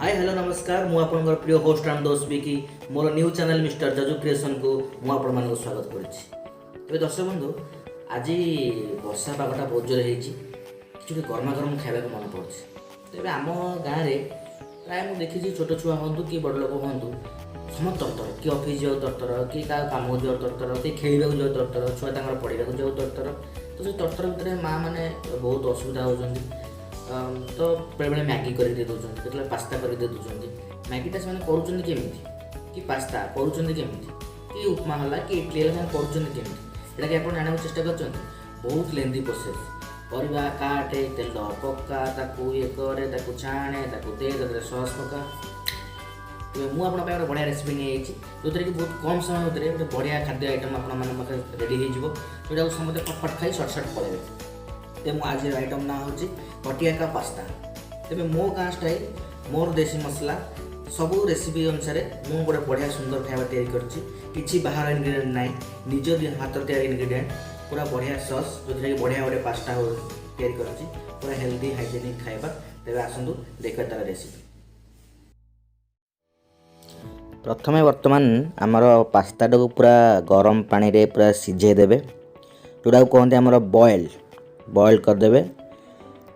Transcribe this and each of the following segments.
Hi hello नमस्कार मु आपनकर प्रिय होस्ट राम दोस्त की मोर न्यू चैनल मिस्टर जजू क्रिएशन को मु आपण मानक स्वागत करुच्ची। तेज दर्शक बंधु आज वर्षा पागटा बहुत जोर हो गरमा गरम खावा मन पड़े। तेज आम गाँव में प्राय मुझे देखी छोट छुआ हूँ कि बड़ लोक हूँ समस्त तरतर कि ऑफिस जाओ तरतर कि काम जाओ तरतर कि खेल जाओ तरतर छुआ पढ़ाक जाओ तरतर। तो से तरतर भितर माँ मैंने बहुत असुविधा होती तो बेले मैगी कर दे दूसरी के पास्ता कर दे दूसरी मैगीटा से करुँच कि पास्ता करुँच कि उपमा है कि इडली है करुँच केमी कि आप जानने चेष्टा कर बहुत लेंदी प्रोसेस परिवा काटे तेल पका ये करे छाणे दे सस पका। मुझे गोटे बढ़िया रेसिपी नहीं जो कि बहुत कम समय भितर गोटे बढ़िया खाद्य आइटम आप रेडी हो समस्त फटफट खाई सर्ट पड़े। तो मो आज आइटम ना हूँ पटिया का पास्ता। तेज मो गाँ स्टाइल मोर देसी मसला सबू रेसिपी अनुसार मुझे गोटे बढ़िया सुंदर खाଇବା तैयारी कि बाहर इनग्रेडिएंट ना निज हाथ तैयारी इनग्रेडिएंट पूरा बढ़िया सस जो कि बढ़िया गोटे पास्ता तैयारी कर पूरा हेल्दी हाइजेनिक खाଇବା। तेज आसतु देखा तार रेसिपी। प्रथमे बर्तमान आमर पास्ता को पूरा गरम पानी रे पूरा सिझे देबे जोटा कहते आमर बॉयल करदे।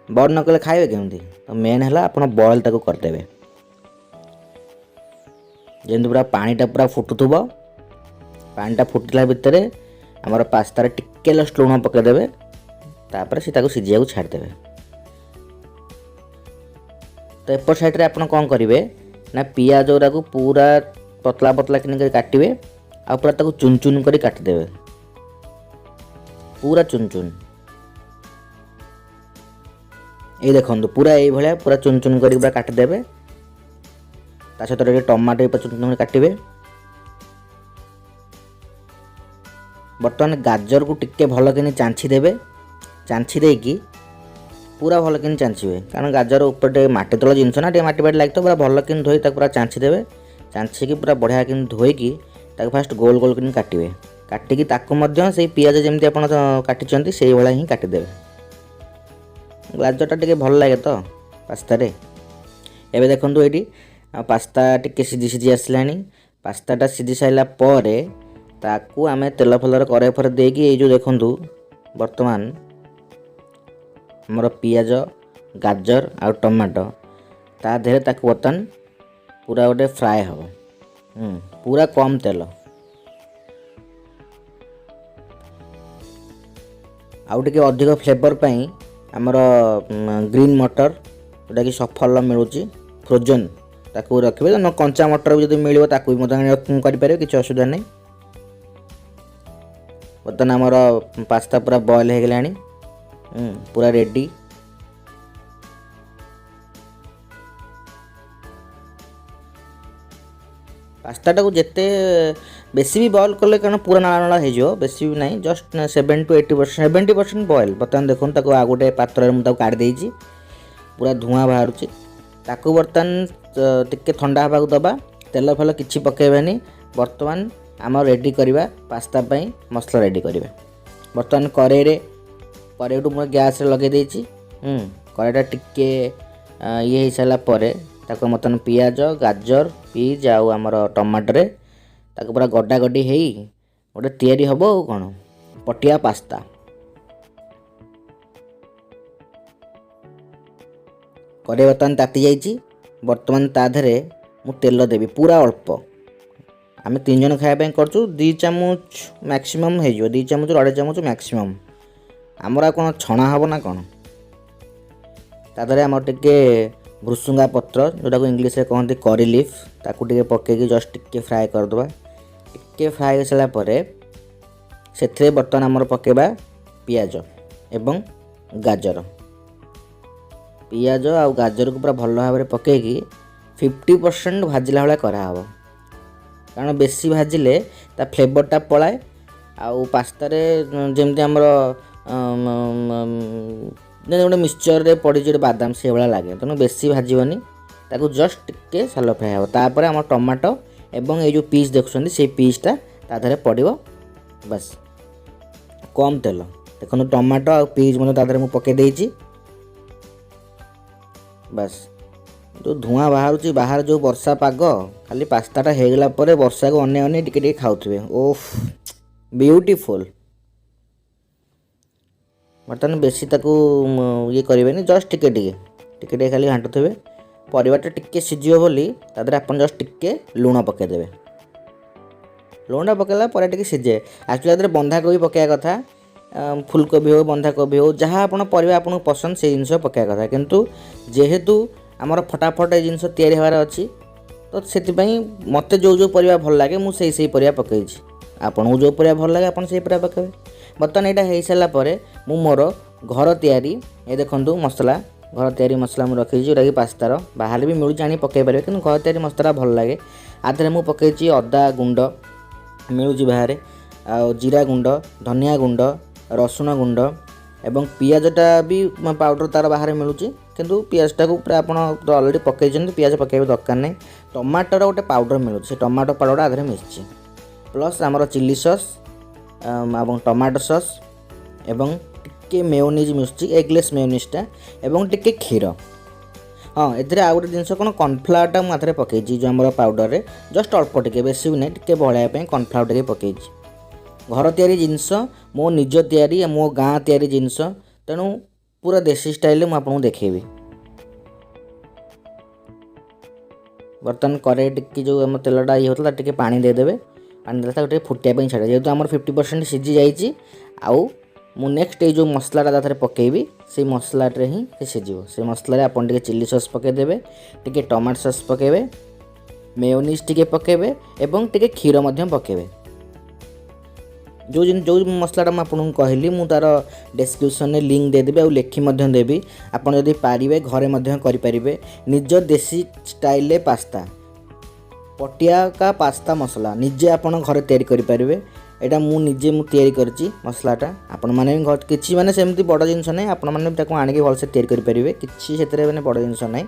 बॉयल न कले खाइबे केमती तो मेन है आप बॉयल ताको करदे जमी पूरा पानीटा पूरा फुटुथुब पानीटा फुटिला भितर आमर पास्तार टिके जस्ट लुण पकईदेवे तापर से ताको सिझिया छाड़देवे। तो एपट साइड आप कौन करेंगे ना पियाज गुरा को पूरा पतला पतला कि काटे आ पूरा ताको चुन चुन कर काटिदेवे पूरा चुन चुन ये देखो पूरा ये भाया पूरा चुन चुन कर पूरा काटिदेवे। सहित टमाटो चुन चुन काटे। बर्तमान गाजर को टिके भल कि चांछी देवे चांछी देकी पूरा भल कि चांछे कारण गाजर ऊपर माटी तल जिनस ना माटी बाटी लगे तो पूरा भल कि धोई पूरा चांछी देवे चांछी पूरा बढ़िया कि धोईकी फास्ट गोल गोल कि काटे काटिकी से पियाज जमी आप काटी से भाया ही काटिदेवे। गाजरटा टिके भल लगे तो पास्ता रे। एबे देखंतु एटी पास्ता टिके सिझी सिझी आसलानी पास्ताटा सिझी साइला परे ताकू आमे तेल फलर करे फर देकी ये जो देखंतु वर्तमान हमर पियाज गाजर आ टमाटो ता देहरे ताकू बर्तन पूरा गोटे फ्राए हम पूरा कम तेल आउ टिके अधिक फ्लेवर पाई आमर ग्रीन मटर जोटा कि सफल मिलूँ फ्रोजन ताकू रखिए न कंचा मटर भी जो मिले ताकू करें किसी असुविधा नहीं। बर्तमान आमर पास्ता पूरा बॉयल हो गलानी पूरा रेडी। पास्ताटा को जिते बेसी भी बॉयल कले कारण पूरा नाला नाला हो बेसी भी नहीं जस्ट 70 to 80% बॉयल। बर्तमान देखो ताको आ गोटे पात्र मुझे काढ़ी पूरा धुआं बाहर ताकू बर्तमान टिके ठंडा हवा दबा तेल फल किसी पकेबानी। बर्तमान आम रेडी करवा पास्ता पाई मसला रेडी करवा। बर्तमान कड़े मुझे गैस लगे देछि कड़ेटा टिके ये हो सारा ताको बर्तमान पियाज गाजर पीज आउ आमर टमाटर ताको पूरा गड्डा गड्डी हो गोटे तैयारी हम कौन पटिया पास्ता। कड़े बर्तमान ताती जाइए बर्तमान ता देहरे मु तेल देवी पूरा अल्प आम 3 जन खायापी करचु 2 चामच मैक्सिमम हो 2 चामच 2.5 चामच मैक्सिमम आमर कौन छणा हम ना कौन तादरे आम टिके भृसुंगा पत्र जोटा को इंग्लीश कहते करी लीफ ताकू टिके पकेकी जस्ट टिके फ्राए करदे टिके फ्राए हो सारापर से बर्तमान आमर पकेबा पियाज एवं गाजर पियाज आ गाजर को पूरा भल भाव में पकेकी 50% भाजिला भाया कराहब कारण बेसी भाजिले ता फ्लेवरटा पलाए आउ पास्तारे जमती आमर गोटे मिक्सचर रे पड़ी जो बादाम से भाया लगे तेणु बेसी भाजबनी ताकू जस्ट टिके सालो फ्राए हम तापर आम टमाटो एवं ये जो पीस देखुं से पीसटा तादे पड़ो बस कम तेल देखो टमाटो आ पीस मैं तादे मुझे पकई बस जो धुआं बाहर बाहर जो वर्षा पाग खाली पास्ताटा होगला वर्षा को अने अने टिके खाऊे ओफ ब्यूटीफुल। बर्तमान बेसी ताकू ये करेंगे जस्ट टिके खाली घाटुवे परिवाटा टिके सीझे बोली आप जस्ट टिके लुण पकईदे। लुण पकड़ा पर टिके सीझे एक्चुअली बंधाकोबी पकाया कथा फुलकोबी हो बंधाकोबी हो जहाँ आप आपको पसंद से जिनस पकाया कथा किंतु जेहेतु आमर फटाफट ये जिनस तैयारी हबार अच्छी तो से मत जो परिवा भल लगे मुझे से परिवा पकई आपन जो परिवा भल लगे आपन से परिवा पकाइबे। बर्तमान यहाँ हो सारापर मु मोर घर तैयारी ये देखूँ मसला घर तैयारी मसला मुझे रखी जोटा कि पास्तार बाहर भी मिलूँ आनी पकई पारे कि घर तैयारी मसला भल लगे आधे मुझे पकई अदा गुंड मिलूँ बाहर आ जीरा गुंड धनिया गुंड रसुण गुंड एवं पियाजटा भी पाउडर तार बाहर मिलूँ किंतु पियाजटा को पूरा आप अलरेडी पकई पियाज पकईबे दरकार नहीं। टमाटर गोटे पाउडर मिलूँ से टमाटो पाउडर आधे मिसी प्लस आमर चिल्ली सॉस एवं टमाटो सॉस एवं टिके मेयोनीज मिलूँ एगलेस मेयोनीजटा एवं टिके क्षीर। हाँ एथिरे आ गोटे जिनस कौन कॉर्नफ्लावरटा मुझे पकई जो आम पाउडर रे जस्ट अल्प टिके बेसी भी नहीं टिके बहलाइया कॉर्नफ्लावर टिके पकई घर तैयारी जिनस मो निज तैयारी मो गाँ तैयारी जिनस तेणु पूरा देसी स्टाइल में आपको देखेबी। बर्तमान कड़ाई टिके जो आम तेलटा ये होता टिके पानी देदेवे पानी देला फुटाई छाड़े जेहेतु आम 50% सीझी जाइए आउ मु नेक्स्ट ये जो मसलाटा तार पकईबी से मसलाटे ही सीझो से मसला आप चिल्ली सॉस पकईदेवे टिके टमाटो सॉस पकईबे मेयोनीज टिके पकईबे एवं टिके क्षीर पकईबे। जो मसलाटा मुझे कहली मु तार डिस्क्रिप्शन में लिंक देदेवी और लिखी देवी आपड़ जदि पारे घरे करें निज देसी स्टाइल पास्ता पटिया का पास्ता मसला निजे आप घर तैयारी करें यहाँ मुझे तैयारी करची मसलाटा आपण मैंने घर कि मैंने सेमती बड़ जिनस ना आपण मैंने आणिक भलसे तैयारी करेंगे कि मैंने बड़ जिनस ना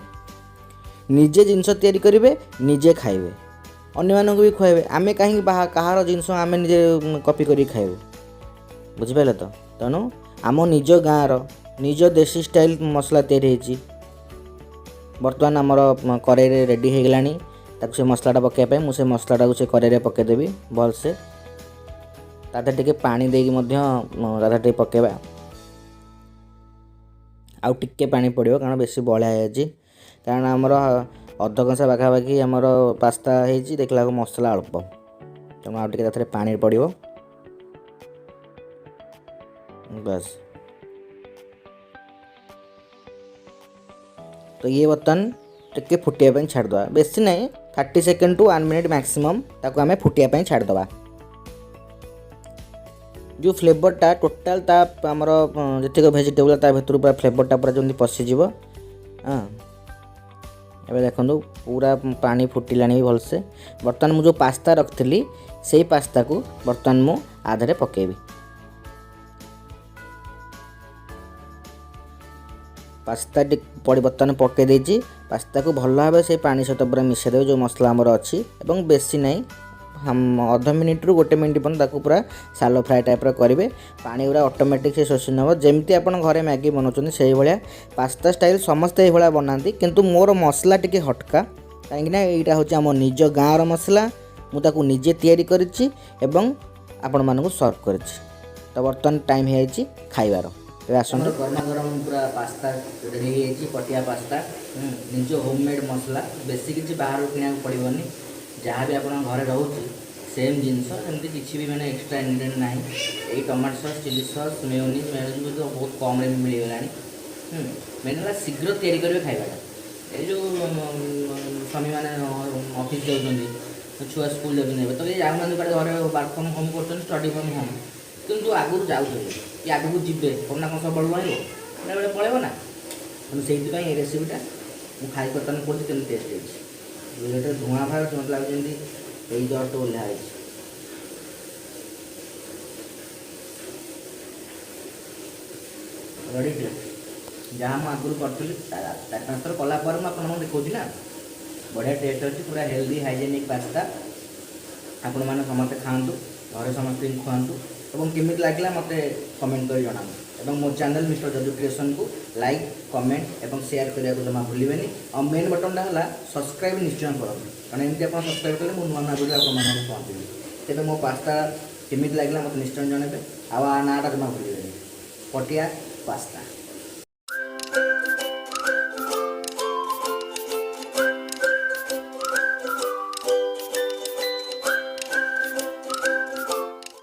निजे जिनस तैयारी करेंगे निजे खाइबे अन्य मानक भी खुआबे आमे कहीं कहार जिनस आम निजे कॉपी कर खाइबे बुझिपारे तो तेणु आम निज गाँर निज देसी स्टाइल मसला तैयारी होती बर्तमान आमर कड़ाई रेडी हो गलानी ताकू से मसलाटा पकाइबा मुझे मसलाटा को से कड़ाई पकईदेवी भलसे तादे टिके पानी देकी तादे टिके पकेबा आउ टिके पानी पड़ो कारण बेसी बड़ा है कारण आमर अध कଂସା पाखापाखि आमर पास्ता होती देखला मसला अल्प तेणु आउ टे पानी पड़ो बस। तो ये बर्तन टिके फुटिया छाड़दे बेसी ना 30 सेकेंड टू 1 मिनिट मैक्सिमम ताको आमे फुटिया छाड़दे जो फ्लेवरटा टोटाल आमर जितक भेजिटेबल ता भर पूरा फ्लेवरटा पूरा जमी पशिज। हाँ एबे देखो पूरा पानी फुटिला भी भलसे बर्तमान मुझे पास्ता रखी से पास्ता को बर्तमान मु आधे पकेबी पास्ता पड़ी बर्तमान पकई देती पास्ता को भल भाव से पानी सहित पूरा मिसेदेवे जो मसला आमर अच्छी और बेसी नहीं हम अध मिनिट रु 1 मिनिट पर्यंत पूरा सालो फ्राए टाइप करेंगे पानी गुरा ऑटोमेटिक से शोषी नब जमती आप घरे मैगी बनाऊँ से भाया पास्ता स्टाइल समस्ते ये बनाती किंतु मोर मसला टी हटका कहीं यहाँ हूँ आम निज गाँव मसला मुझे निजे तैयारी करिछि एवं आपण मानक सर्व कर। तो बर्तमान टाइम है खाइबार आसत गरमा गरम पूरा पास्ता रेडी पटिया पास्ता निज होममेड मसला बेसी किसी बाहर किना पड़ोनी जहाँ भी आप घर रोचे सेम जिनस एमती किसी भी मैंने एक्सट्रा इंग्रेडिएंट ना यही tomato sauce chilli sauce mayonnaise भी तो बहुत कम रे मिलगला मेन है शीघ्र तैयारी करेंगे खाइबाटा ये जो स्वामी मैंने ऑफिस जाऊँच छुआ स्कूल जाऊँ तो ये जाऊना घर वर्क फ्रम होम कर स्टडी फ्रम होम किंतु आगुरी जाऊँ कि आगू जी कोरोना कौन सब रहा पलैब ना तेणु से रेसीपीटा मुझे खाई बर्तमान पड़े केम टेस्ट होती जो धुआं बाहर मत लगे जमी जस्ट ओह्ला रेडी जहाँ मुझे आगुरी करी 4-5 थर कलापर मुझे देखी ना बढ़िया टेस्ट अच्छी पूरा हेल्दी हाइजेनिक पास्ता आपण मैंने समस्ते खातु घर समस्त खुआतु ଏବଂ କେମିତି ଲାଗିଲା ମୋତେ କମେଣ୍ଟ କରି ଜଣାନ୍ତୁ ଏବଂ ମୋ ଚ୍ୟାନେଲ୍ ମିଷ୍ଟର ଜଜୁ କ୍ରିଏସନ୍କୁ ଲାଇକ୍ କମେଣ୍ଟ ଏବଂ ସେୟାର କରିବାକୁ ଜମା ଭୁଲିବେନି। ଆଉ ମେନ୍ ବଟନ୍ଟା ହେଲା ସବସ୍କ୍ରାଇବ୍ ନିଶ୍ଚୟ କରନ୍ତୁ, କାରଣ ଏମିତି ଆପଣ ସବସ୍କ୍ରାଇବ୍ କଲେ ମୁଁ ନୂଆ ନୂଆ ଭିଡ଼ିଓ ଆପଣମାନଙ୍କୁ ପହଞ୍ଚିବି। ତେବେ ମୋ ପାସ୍ତା କେମିତି ଲାଗିଲା ମୋତେ ନିଶ୍ଚୟ ଜଣାଇବେ। ଆଉ ନାଁଟା ଜମା ଭୁଲିବେନି, ପଟିଆ ପାସ୍ତା।